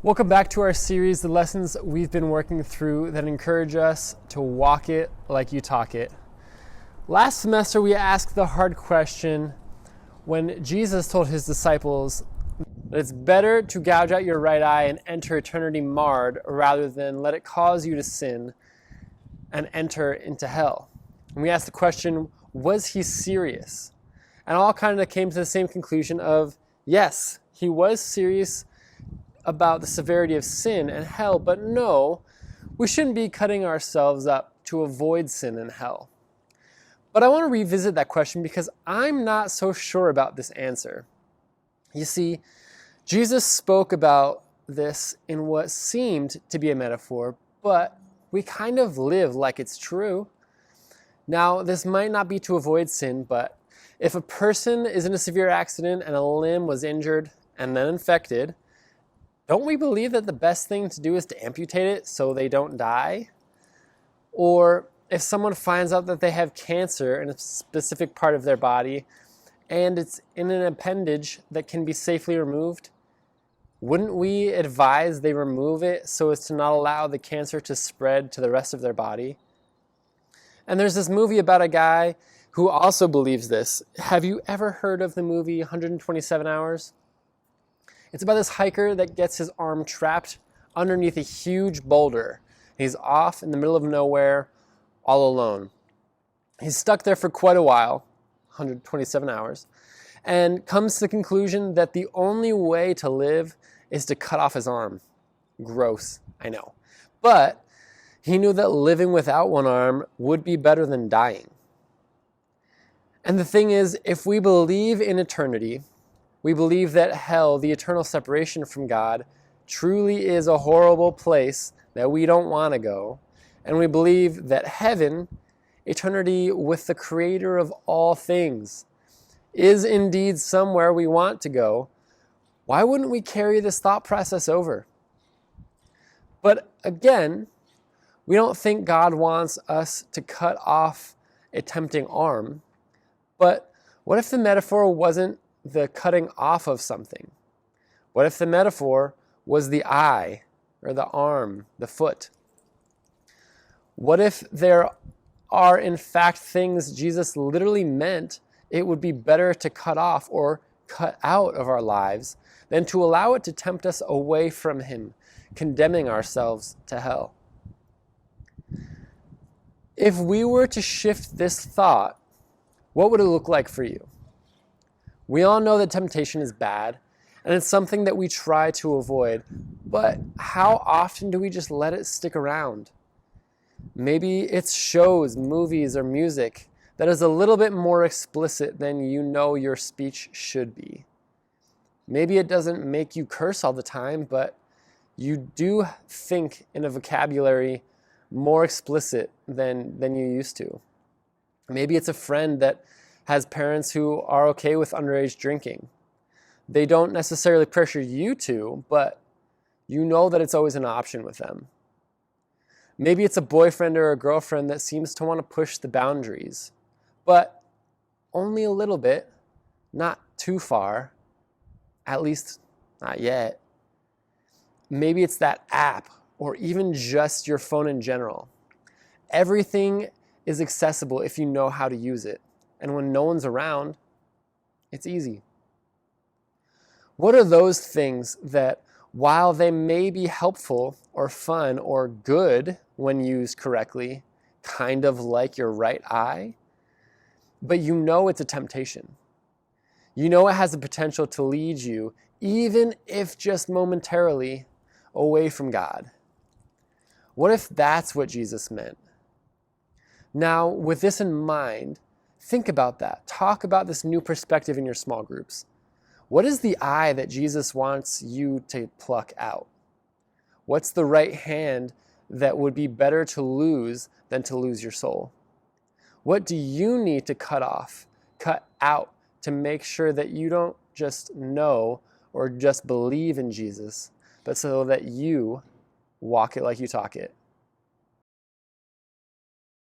Welcome back to our series, the lessons we've been working through that encourage us to walk it like you talk it. Last semester, we asked the hard question when Jesus told his disciples that it's better to gouge out your right eye and enter eternity marred rather than let it cause you to sin and enter into hell. And we asked the question, was he serious? And all kind of came to the same conclusion of, yes, he was serious about the severity of sin and hell, but no, we shouldn't be cutting ourselves up to avoid sin and hell. But I want to revisit that question because I'm not so sure about this answer. You see, Jesus spoke about this in what seemed to be a metaphor, but we kind of live like it's true. Now, this might not be to avoid sin, but if a person is in a severe accident and a limb was injured and then infected, don't we believe that the best thing to do is to amputate it so they don't die? Or if someone finds out that they have cancer in a specific part of their body and it's in an appendage that can be safely removed, wouldn't we advise they remove it so as to not allow the cancer to spread to the rest of their body? And there's this movie about a guy who also believes this. Have you ever heard of the movie 127 Hours? It's about this hiker that gets his arm trapped underneath a huge boulder. He's off in the middle of nowhere, all alone. He's stuck there for quite a while, 127 hours, and comes to the conclusion that the only way to live is to cut off his arm. Gross, I know. But he knew that living without one arm would be better than dying. And the thing is, if we believe in eternity, we believe that hell, the eternal separation from God, truly is a horrible place that we don't want to go. And we believe that heaven, eternity with the Creator of all things, is indeed somewhere we want to go. Why wouldn't we carry this thought process over? But again, we don't think God wants us to cut off a tempting arm. But what if the metaphor wasn't the cutting off of something? What if the metaphor was the eye or the arm, the foot? What if there are in fact things Jesus literally meant it would be better to cut off or cut out of our lives than to allow it to tempt us away from him, condemning ourselves to hell? If we were to shift this thought, what would it look like for you? We all know that temptation is bad, and it's something that we try to avoid, but how often do we just let it stick around? Maybe it's shows, movies, or music that is a little bit more explicit than you know your speech should be. Maybe it doesn't make you curse all the time, but you do think in a vocabulary more explicit than you used to. Maybe it's a friend that has parents who are okay with underage drinking. They don't necessarily pressure you to, but you know that it's always an option with them. Maybe it's a boyfriend or a girlfriend that seems to want to push the boundaries, but only a little bit, not too far, at least not yet. Maybe it's that app or even just your phone in general. Everything is accessible if you know how to use it. And when no one's around, it's easy. What are those things that, while they may be helpful or fun or good when used correctly, kind of like your right eye, but you know it's a temptation? You know it has the potential to lead you, even if just momentarily, away from God. What if that's what Jesus meant? Now, with this in mind, think about that. Talk about this new perspective in your small groups. What is the eye that Jesus wants you to pluck out? What's the right hand that would be better to lose than to lose your soul? What do you need to cut off, cut out, to make sure that you don't just know or just believe in Jesus, but so that you walk it like you talk it?